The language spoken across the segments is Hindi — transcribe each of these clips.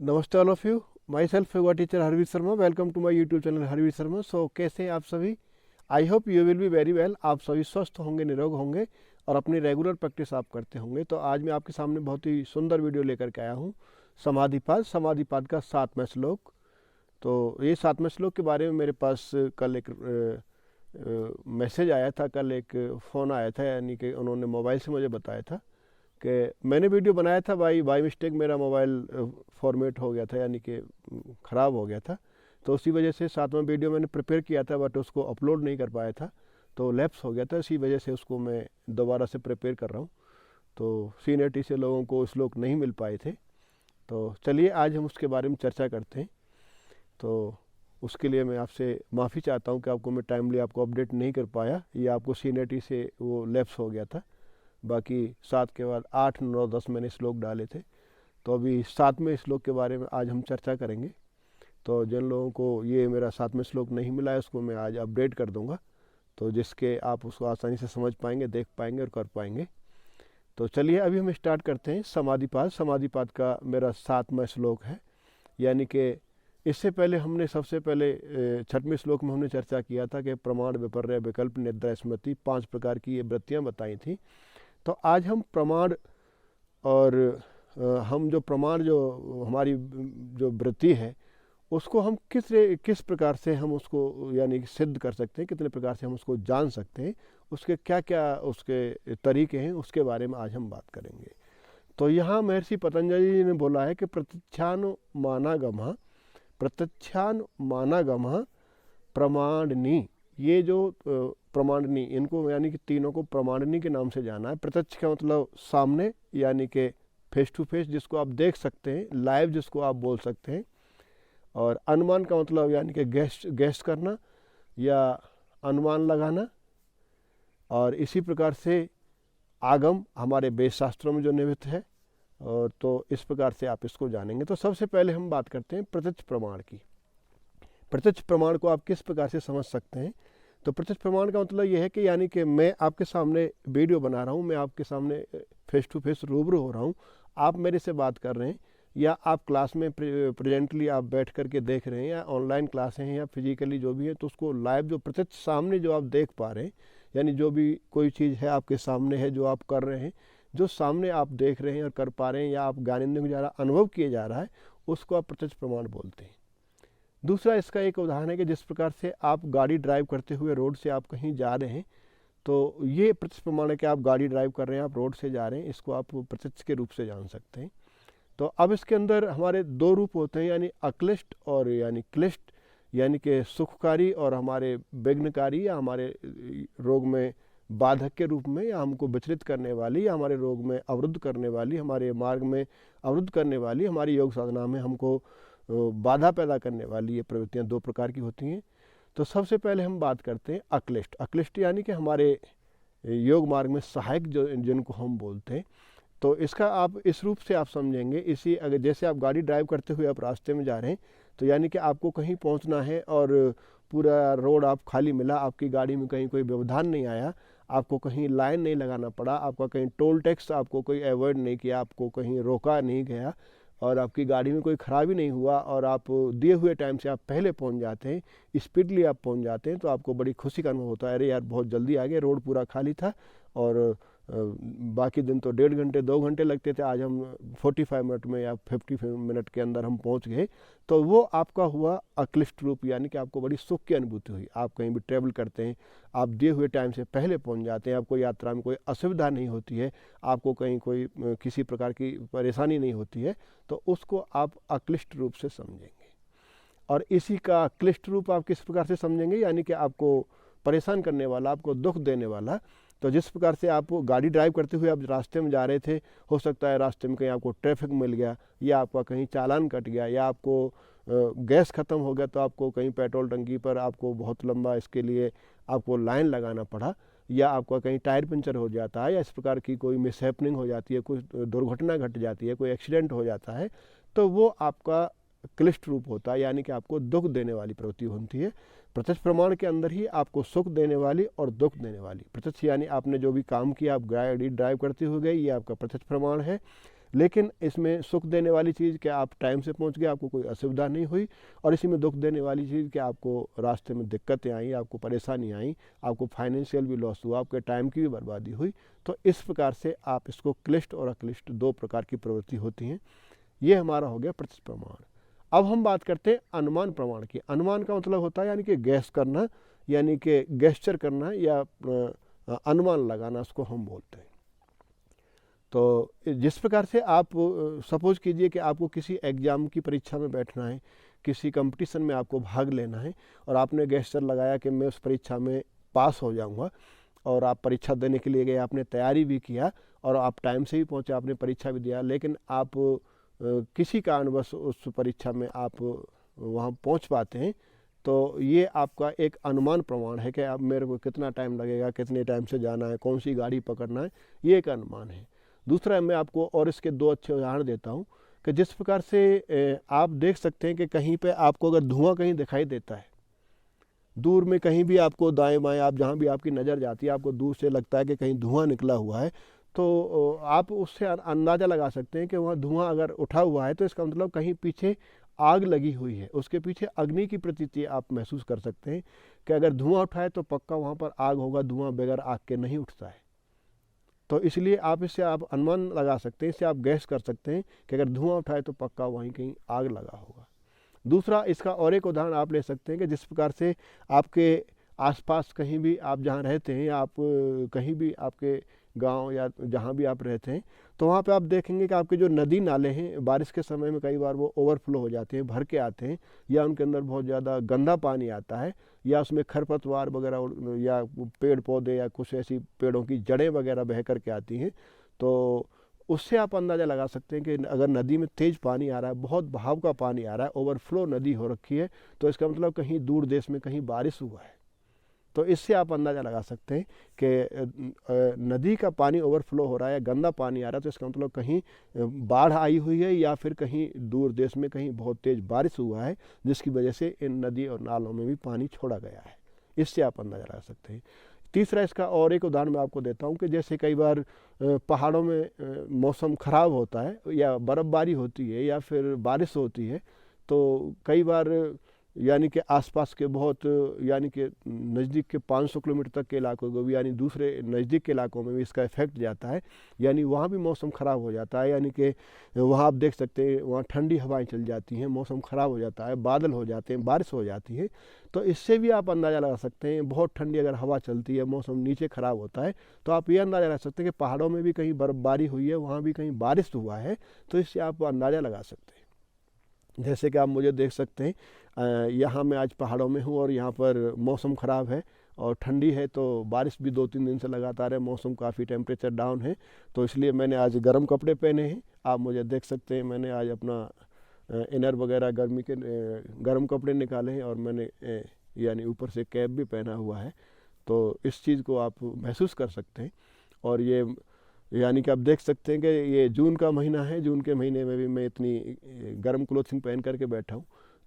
नमस्ते all of you. Myself yoga teacher Harveer Sharma. Welcome to my YouTube channel Harveer Sharma. So कैसे हैं आप सभी? I hope you will be very well. आप सभी स्वस्थ होंगे, निरोग होंगे और अपनी रेगुलर प्रैक्टिस आप करते होंगे। तो आज मैं आपके सामने बहुत ही सुंदर वीडियो लेकर के आया हूँ। समाधिपाद का 7वां श्लोक। तो ये 7वें श्लोक के बारे में मेरे पास कल एक मैसेज आया था, कल एक फ़ोन आया था, यानी कि उन्होंने मोबाइल से मुझे बताया था कि मैंने वीडियो बनाया था, बाई मिस्टेक मेरा मोबाइल फॉर्मेट हो गया था, यानी कि ख़राब हो गया था। तो उसी वजह से 7वां वीडियो मैंने प्रिपेयर किया था बट उसको अपलोड नहीं कर पाया था, तो लैप्स हो गया था। इसी वजह से उसको मैं दोबारा से प्रिपेयर कर रहा हूँ। तो सीनियरिटी से लोगों को श्लोक नहीं मिल पाए थे। तो चलिए आज हम उसके बारे में चर्चा करते हैं। तो उसके लिए मैं आपसे माफ़ी चाहता हूँ कि आपको मैं टाइमली आपको अपडेट नहीं कर पाया, या आपको सीनियरिटी से वो लैप्स हो गया था। बाकी 7 के बाद 8, 9, 10 मैंने श्लोक डाले थे। तो अभी 7वें श्लोक के बारे में आज हम चर्चा करेंगे। तो जिन लोगों को ये मेरा 7वें श्लोक नहीं मिला है उसको मैं आज अपडेट कर दूंगा, तो जिसके आप उसको आसानी से समझ पाएंगे, देख पाएंगे और कर पाएंगे। तो चलिए अभी हम स्टार्ट करते हैं। समाधिपाद का मेरा 7वां श्लोक है, यानी कि इससे पहले हमने सबसे पहले 6वें श्लोक में हमने चर्चा किया था कि प्रमाण, विपर्य, विकल्प, निद्रा, स्मृति 5 प्रकार की ये वृत्तियाँ बताई थी। तो आज हम प्रमाण और हम जो प्रमाण, जो हमारी जो वृत्ति है, उसको हम किस प्रकार से हम उसको यानी सिद्ध कर सकते हैं, कितने प्रकार से हम उसको जान सकते हैं, उसके क्या क्या उसके तरीके हैं, उसके बारे में आज हम बात करेंगे। तो यहाँ महर्षि पतंजलि जी ने बोला है कि प्रत्यक्षान मानागमः प्रमाणनी। ये जो प्रमाणनी, इनको यानी कि तीनों को प्रमाणनी के नाम से जाना है। प्रत्यक्ष का मतलब सामने, यानी कि फेस टू फेस, जिसको आप देख सकते हैं, लाइव जिसको आप बोल सकते हैं। और अनुमान का मतलब यानी कि गेस्ट करना या अनुमान लगाना। और इसी प्रकार से आगम हमारे वेद शास्त्रों में जो निहित है, और तो इस प्रकार से आप इसको जानेंगे। तो सबसे पहले हम बात करते हैं प्रत्यक्ष प्रमाण की। प्रत्यक्ष प्रमाण को आप किस प्रकार से समझ सकते हैं? तो प्रत्यक्ष प्रमाण का मतलब यह है कि यानी कि मैं आपके सामने वीडियो बना रहा हूँ, मैं आपके सामने फेस टू फेस रूबरू हो रहा हूँ, आप मेरे से बात कर रहे हैं, या आप क्लास में प्रेजेंटली आप बैठ करके देख रहे हैं, या ऑनलाइन क्लास हैं, या फिजिकली जो भी है, तो उसको लाइव जो प्रत्यक्ष सामने जो आप देख पा रहे हैं, यानी जो भी कोई चीज़ है आपके सामने है जो आप कर रहे हैं, जो सामने आप देख रहे हैं और कर पा रहे हैं, या आप ज्ञानेंद्रियों के द्वारा अनुभव किए जा रहा है, उसको आप प्रत्यक्ष प्रमाण बोलते हैं। दूसरा इसका एक उदाहरण है कि जिस प्रकार से आप गाड़ी ड्राइव करते हुए रोड से आप कहीं जा रहे हैं, तो ये प्रत्यक्ष प्रमाण है कि आप गाड़ी ड्राइव कर रहे हैं, आप रोड से जा रहे हैं, इसको आप प्रत्यक्ष के रूप से जान सकते हैं। तो अब इसके अंदर हमारे 2 रूप होते हैं, यानी अक्लिष्ट और यानी क्लिष्ट, यानी कि सुखकारी और हमारे विघ्नकारी, या हमारे रोग में बाधक के रूप में, या हमको विचलित करने वाली, या हमारे रोग में अवरुद्ध करने वाली, हमारे मार्ग में अवरुद्ध करने वाली, हमारी योग साधना में हमको बाधा पैदा करने वाली ये प्रवृत्तियाँ 2 प्रकार की होती हैं। तो सबसे पहले हम बात करते हैं अक्लिष्ट। अक्लिष्ट यानी कि हमारे योग मार्ग में सहायक जो जिनको हम बोलते हैं। तो इसका आप इस रूप से आप समझेंगे, इसी अगर जैसे आप गाड़ी ड्राइव करते हुए आप रास्ते में जा रहे हैं, तो यानी कि आपको कहीं पहुंचना है और पूरा रोड आप खाली मिला, आपकी गाड़ी में कहीं कोई व्यवधान नहीं आया, आपको कहीं लाइन नहीं लगाना पड़ा, आपका कहीं टोल टैक्स आपको कोई अवॉइड नहीं किया, आपको कहीं रोका नहीं गया, और आपकी गाड़ी में कोई खराबी नहीं हुआ, और आप दिए हुए टाइम से आप पहले पहुंच जाते हैं, स्पीडली आप पहुंच जाते हैं, तो आपको बड़ी खुशी का अनुभव होता है, अरे यार बहुत जल्दी आ गए, रोड पूरा खाली था। और बाकी दिन तो 1.5 घंटे 2 घंटे लगते थे, आज हम 45 मिनट में या 50 मिनट के अंदर हम पहुंच गए। तो वो आपका हुआ अक्लिष्ट रूप, यानी कि आपको बड़ी सुख की अनुभूति हुई। आप कहीं भी ट्रैवल करते हैं, आप दिए हुए टाइम से पहले पहुंच जाते हैं, आपको यात्रा में कोई असुविधा नहीं होती है, आपको कहीं कोई किसी प्रकार की परेशानी नहीं होती है, तो उसको आप अक्लिष्ट रूप से समझेंगे। और इसी का क्लिष्ट रूप आप किस प्रकार से समझेंगे? यानी कि आपको परेशान करने वाला, आपको दुख देने वाला। तो जिस प्रकार से आप गाड़ी ड्राइव करते हुए आप रास्ते में जा रहे थे, हो सकता है रास्ते में कहीं आपको ट्रैफिक मिल गया, या आपका कहीं चालान कट गया, या आपको गैस ख़त्म हो गया, तो आपको कहीं पेट्रोल टंकी पर आपको बहुत लंबा इसके लिए आपको लाइन लगाना पड़ा, या आपका कहीं टायर पंचर हो जाता है, या इस प्रकार की कोई मिसहैपनिंग हो जाती है, कुछ दुर्घटना घट जाती है, कोई एक्सीडेंट हो जाता है, तो वो आपका क्लिष्ट रूप होता है, यानी कि आपको दुख देने वाली प्रवृत्ति होती है। प्रत्यक्ष प्रमाण के अंदर ही आपको सुख देने वाली और दुख देने वाली। प्रत्यक्ष यानी आपने जो भी काम किया, आप गाड़ी ड्राइव करते हुए गए, ये आपका प्रत्यक्ष प्रमाण है। लेकिन इसमें सुख देने वाली चीज़ कि आप टाइम से पहुंच गए, आपको कोई असुविधा नहीं हुई, और इसी में दुख देने वाली चीज़ कि आपको रास्ते में दिक्कतें आई, आपको परेशानी आई, आपको फाइनेंशियल भी लॉस हुआ, आपके टाइम की भी बर्बादी हुई। तो इस प्रकार से आप इसको क्लिष्ट और अक्लिष्ट दो प्रकार की प्रवृत्ति होती हैं। ये हमारा हो गया प्रत्यक्ष प्रमाण। अब हम बात करते हैं अनुमान प्रमाण की। अनुमान का मतलब होता है यानी कि गैस करना, यानी कि गेस्चर करना या अनुमान लगाना, उसको हम बोलते हैं। तो जिस प्रकार से आप सपोज कीजिए कि आपको किसी एग्ज़ाम की परीक्षा में बैठना है, किसी कंपटीशन में आपको भाग लेना है, और आपने गेस्चर लगाया कि मैं उस परीक्षा में पास हो जाऊंगा, और आप परीक्षा देने के लिए गए, आपने तैयारी भी किया और आप टाइम से ही पहुंचे, आपने परीक्षा भी दिया, लेकिन आप किसी कारणवश उस परीक्षा में आप वहां पहुंच पाते हैं, तो ये आपका एक अनुमान प्रमाण है कि अब मेरे को कितना टाइम लगेगा, कितने टाइम से जाना है, कौन सी गाड़ी पकड़ना है, ये एक अनुमान है। दूसरा, मैं आपको और इसके दो अच्छे उदाहरण देता हूँ कि जिस प्रकार से आप देख सकते हैं कि कहीं पे आपको अगर धुआं कहीं दिखाई देता है, दूर में कहीं भी आपको दाएं बाएं आप जहाँ भी आपकी नज़र जाती है, आपको दूर से लगता है कि कहीं धुआं निकला हुआ है, तो आप उससे अंदाज़ा लगा सकते हैं कि वहाँ धुआं अगर उठा हुआ है तो इसका मतलब कहीं पीछे आग लगी हुई है, उसके पीछे अग्नि की प्रतीति आप महसूस कर सकते हैं कि अगर धुआं उठा है तो पक्का वहाँ पर आग होगा, धुआं बगैर आग के नहीं उठता है। तो इसलिए आप इससे आप अनुमान लगा सकते हैं, इससे आप गैस कर सकते हैं कि अगर धुआं उठाए तो पक्का वहीं कहीं आग लगा होगा। दूसरा, इसका और एक उदाहरण आप ले सकते हैं कि जिस प्रकार से आपके आसपास कहीं भी आप जहाँ रहते हैं, आप कहीं भी आपके गांव या जहाँ भी आप रहते हैं, तो वहाँ पे आप देखेंगे कि आपके जो नदी नाले हैं बारिश के समय में कई बार वो ओवरफ्लो हो जाते हैं, भर के आते हैं, या उनके अंदर बहुत ज़्यादा गंदा पानी आता है, या उसमें खरपतवार वगैरह या पेड़ पौधे या कुछ ऐसी पेड़ों की जड़ें वगैरह बह कर के आती हैं। तो उससे आप अंदाज़ा लगा सकते हैं कि अगर नदी में तेज़ पानी आ रहा है, बहुत बहाव का पानी आ रहा है, ओवरफ्लो नदी हो रखी है, तो इसका मतलब कहीं दूर देश में कहीं बारिश हुआ है। तो इससे आप अंदाज़ा लगा सकते हैं कि नदी का पानी ओवरफ्लो हो रहा है, गंदा पानी आ रहा है, तो इसका मतलब कहीं बाढ़ आई हुई है, या फिर कहीं दूर देश में कहीं बहुत तेज़ बारिश हुआ है, जिसकी वजह से इन नदी और नालों में भी पानी छोड़ा गया है। इससे आप अंदाज़ा लगा सकते हैं। तीसरा, इसका और एक उदाहरण मैं आपको देता हूँ कि जैसे कई बार पहाड़ों में मौसम ख़राब होता है, या बर्फ़बारी होती है, या फिर बारिश होती है, तो कई बार यानी कि आसपास के बहुत यानी कि नज़दीक के 500 किलोमीटर तक के इलाकों को भी, यानी दूसरे नज़दीक के इलाकों में भी इसका इफेक्ट जाता है, यानी वहाँ भी मौसम ख़राब हो जाता है, यानी कि वहाँ आप देख सकते हैं वहाँ ठंडी हवाएं चल जाती हैं, मौसम ख़राब हो जाता है, बादल हो जाते हैं, बारिश हो जाती है। तो इससे भी आप अंदाज़ा लगा सकते हैं, बहुत ठंडी अगर हवा चलती है, मौसम नीचे ख़राब होता है, तो आप ये अंदाज़ा लगा सकते हैं कि पहाड़ों में भी कहीं बर्फ़बारी हुई है, वहाँ भी कहीं बारिश हुआ है, तो इससे आप अंदाज़ा लगा सकते हैं। जैसे कि आप मुझे देख सकते हैं, यहाँ मैं आज पहाड़ों में हूँ और यहाँ पर मौसम ख़राब है और ठंडी है, तो बारिश भी 2-3 दिन से लगातार है, मौसम काफ़ी टेम्परेचर डाउन है, तो इसलिए मैंने आज गर्म कपड़े पहने हैं। आप मुझे देख सकते हैं, मैंने आज अपना इनर वगैरह गर्मी के गर्म कपड़े निकाले हैं, और मैंने यानी ऊपर से कैप भी पहना हुआ है। तो इस चीज़ को आप महसूस कर सकते हैं। और ये यानी कि आप देख सकते हैं कि ये जून का महीना है, जून के महीने में भी मैं इतनी गर्म क्लोथिंग पहन करके बैठा हूँ।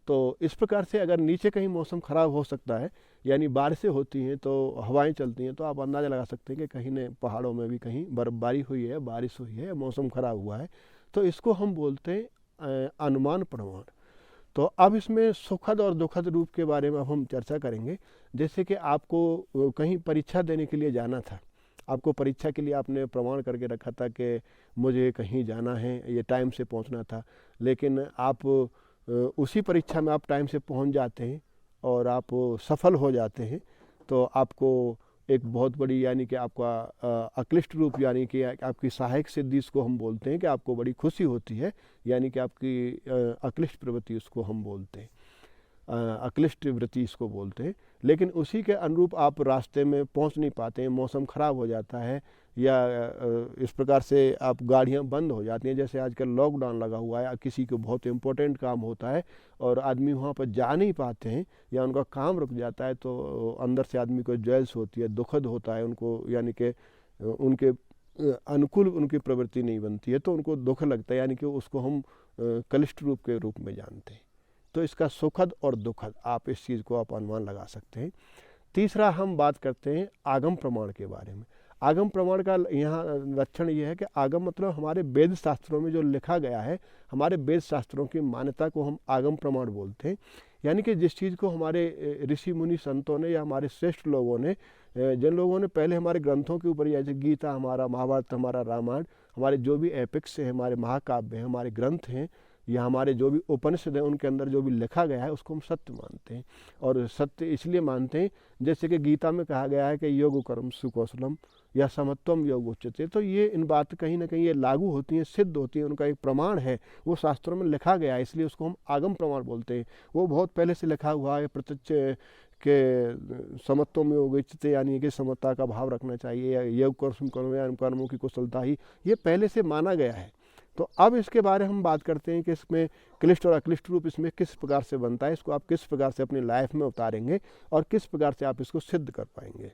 तो इस प्रकार से अगर नीचे कहीं मौसम ख़राब हो सकता है, यानी बारिशें होती हैं, तो हवाएं चलती हैं, तो आप अंदाज़ा लगा सकते हैं कि कहीं ने पहाड़ों में भी कहीं बर्फ़बारी हुई है, बारिश हुई है, मौसम ख़राब हुआ है। तो इसको हम बोलते हैं अनुमान प्रमाण। तो अब इसमें सुखद और दुखद रूप के बारे में अब हम चर्चा करेंगे। जैसे कि आपको कहीं परीक्षा देने के लिए जाना था, आपको परीक्षा के लिए आपने प्रमाण करके रखा था कि मुझे कहीं जाना है, ये टाइम से पहुंचना था, लेकिन आप उसी परीक्षा में आप टाइम से पहुंच जाते हैं और आप सफल हो जाते हैं, तो आपको एक बहुत बड़ी यानी कि आपका अक्लिष्ट रूप यानी कि आपकी सहायक सिद्धि इसको हम बोलते हैं कि आपको बड़ी खुशी होती है, यानी कि आपकी अक्लिष्ट प्रवृत्ति उसको हम बोलते हैं, अक्लिष्ट वृत्ति इसको बोलते हैं। लेकिन उसी के अनुरूप आप रास्ते में पहुंच नहीं पाते हैं, मौसम ख़राब हो जाता है, या इस प्रकार से आप गाड़ियां बंद हो जाती हैं। जैसे आजकल लॉकडाउन लगा हुआ है, किसी को बहुत इम्पोर्टेंट काम होता है और आदमी वहां पर जा नहीं पाते हैं, या उनका काम रुक जाता है, तो अंदर से आदमी को ज्वेल्स होती है, दुखद होता है उनको, यानी कि उनके अनुकूल उनकी प्रवृत्ति नहीं बनती है, तो उनको दुख लगता है, यानी कि उसको हम कलिष्ट रूप के रूप में जानते हैं। तो इसका सुखद और दुखद आप इस चीज़ को आप अनुमान लगा सकते हैं। तीसरा, हम बात करते हैं आगम प्रमाण के बारे में। आगम प्रमाण का यहाँ लक्षण ये है कि आगम मतलब हमारे वेद शास्त्रों में जो लिखा गया है, हमारे वेद शास्त्रों की मान्यता को हम आगम प्रमाण बोलते हैं। यानी कि जिस चीज़ को हमारे ऋषि मुनि संतों ने या हमारे श्रेष्ठ लोगों ने, जिन लोगों ने पहले हमारे ग्रंथों के ऊपर, जैसे गीता हमारा, महाभारत हमारा, रामायण, हमारे जो भी एपिक्स हैं, हमारे महाकाव्य हैं, हमारे ग्रंथ हैं, या हमारे जो भी उपनिषद हैं, उनके अंदर जो भी लिखा गया है उसको हम सत्य मानते हैं। और सत्य इसलिए मानते हैं जैसे कि गीता में कहा गया है कि योग कर्म सुकौशलम या समत्वम योग उच्यते। तो ये इन बात कहीं ना कहीं ये लागू होती हैं, सिद्ध होती हैं, उनका एक प्रमाण है, वो शास्त्रों में लिखा गया है, इसलिए उसको हम आगम प्रमाण बोलते हैं। वो बहुत पहले से लिखा हुआ है, प्रत्यक्ष के समत्व में योग उच्यते, यानी कि समता का भाव रखना चाहिए, या योग कर्म या कर्मों की कुशलता ही, ये पहले से माना गया है। तो अब इसके बारे में हम बात करते हैं कि इसमें क्लिष्ट और अक्लिष्ट रूप इसमें किस प्रकार से बनता है, इसको आप किस प्रकार से अपनी लाइफ में उतारेंगे और किस प्रकार से आप इसको सिद्ध कर पाएंगे।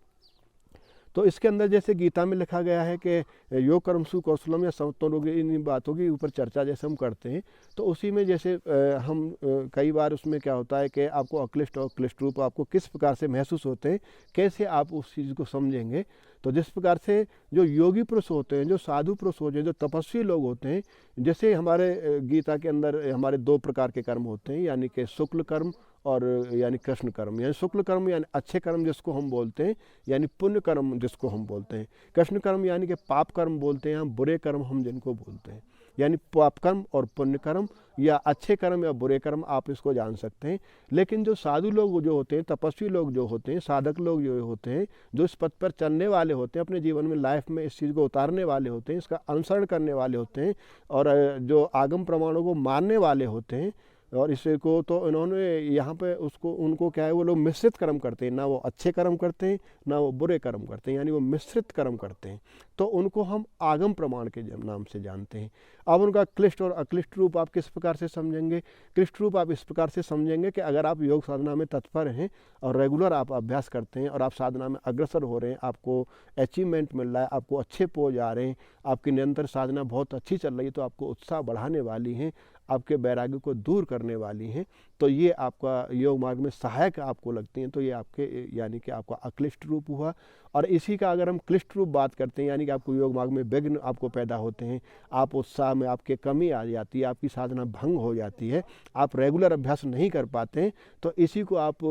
तो इसके अंदर जैसे गीता में लिखा गया है कि योग कर्म सुकौशलम या समत्व योग, इन बातों के ऊपर चर्चा जैसे हम करते हैं, तो उसी में जैसे हम कई बार उसमें क्या होता है कि आपको अक्लिष्ट और क्लिष्ट रूप आपको किस प्रकार से महसूस होते हैं, कैसे आप उस चीज़ को समझेंगे। तो जिस प्रकार से जो योगी पुरुष होते हैं, जो साधु पुरुष होते हैं, जो तपस्वी लोग होते हैं, जैसे हमारे गीता के अंदर हमारे 2 प्रकार के कर्म होते हैं, यानी कि शुक्ल कर्म और यानी कृष्ण कर्म। यानी शुक्ल कर्म यानी अच्छे कर्म जिसको हम बोलते हैं, यानी पुण्य कर्म जिसको हम बोलते हैं। कृष्ण कर्म यानी कि पाप कर्म बोलते हैं हम, बुरे कर्म हम जिनको बोलते हैं। यानी पाप कर्म और पुण्य कर्म, या अच्छे कर्म या बुरे कर्म, आप इसको जान सकते हैं। लेकिन जो साधु लोग जो होते हैं, तपस्वी लोग जो होते हैं, साधक लोग जो होते हैं, जो इस पथ पर चलने वाले होते हैं, अपने जीवन में लाइफ में इस चीज़ को उतारने वाले होते हैं, इसका अनुसरण करने वाले होते हैं, और जो आगम प्रमाणों को मानने वाले होते हैं, और इसे को तो इन्होंने यहाँ पे उसको उनको क्या है, वो लोग मिश्रित कर्म करते हैं, ना वो अच्छे कर्म करते हैं ना वो बुरे कर्म करते हैं, यानी वो मिश्रित कर्म करते हैं। तो उनको हम आगम प्रमाण के नाम से जानते हैं। अब उनका क्लिष्ट और अक्लिष्ट रूप आप किस प्रकार से समझेंगे? क्लिष्ट रूप आप इस प्रकार से समझेंगे कि अगर आप योग साधना में तत्पर हैं और रेगुलर आप अभ्यास करते हैं और आप साधना में अग्रसर हो रहे हैं, आपको अचीवमेंट मिल रहा है, आपको अच्छे पोज आ रहे हैं, आपकी निरंतर साधना बहुत अच्छी चल रही है, तो आपको उत्साह बढ़ाने वाली हैं, आपके वैराग्य को दूर करने वाली हैं, तो ये आपका योग मार्ग में सहायक आपको लगती हैं, तो ये आपके यानी कि आपका अक्लिष्ट रूप हुआ। और इसी का अगर हम क्लिष्ट रूप बात करते हैं, यानी कि आपको योग मार्ग में विघ्न आपको पैदा होते हैं, आप उत्साह में आपके कमी आ जाती है, आपकी साधना भंग हो जाती है, आप रेगुलर अभ्यास नहीं कर पाते हैं, तो इसी को आप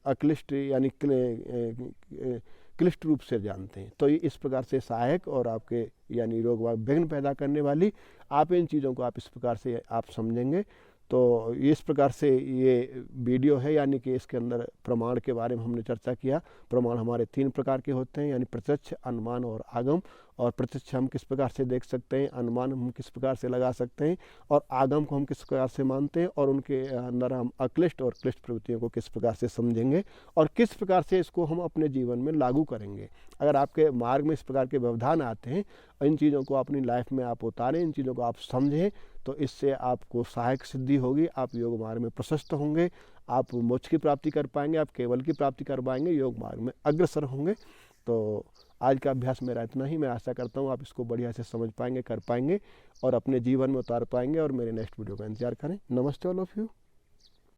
अक्लिष्ट यानी क्लिष्ट रूप से जानते हैं। तो ये इस प्रकार से सहायक और आपके यानी रोग विघ्न पैदा करने वाली, आप इन चीज़ों को आप इस प्रकार से आप समझेंगे। तो इस प्रकार से ये वीडियो है, यानी कि इसके अंदर प्रमाण के बारे में हमने चर्चा किया। प्रमाण हमारे 3 प्रकार के होते हैं, यानी प्रत्यक्ष, अनुमान और आगम। और प्रत्यक्ष हम किस प्रकार से देख सकते हैं, अनुमान हम किस प्रकार से लगा सकते हैं, और आगम को हम किस प्रकार से मानते हैं, और उनके अंदर हम अक्लिष्ट और क्लिष्ट प्रवृत्तियों को किस प्रकार से समझेंगे और किस प्रकार से इसको हम अपने जीवन में लागू करेंगे। अगर आपके मार्ग में इस प्रकार के व्यवधान आते हैं, इन चीज़ों को अपनी लाइफ में आप उतारें, इन चीज़ों को आप समझें, तो इससे आपको सहायक सिद्धि होगी, आप योग मार्ग में प्रशस्त होंगे, आप मोक्ष की प्राप्ति कर पाएंगे, आप केवल की प्राप्ति कर पाएंगे, योग मार्ग में अग्रसर होंगे। तो आज का अभ्यास मेरा इतना ही। मैं आशा करता हूँ आप इसको बढ़िया से समझ पाएंगे, कर पाएंगे और अपने जीवन में उतार पाएंगे, और मेरे नेक्स्ट वीडियो का इंतजार करें। नमस्ते ऑल ऑफ यू।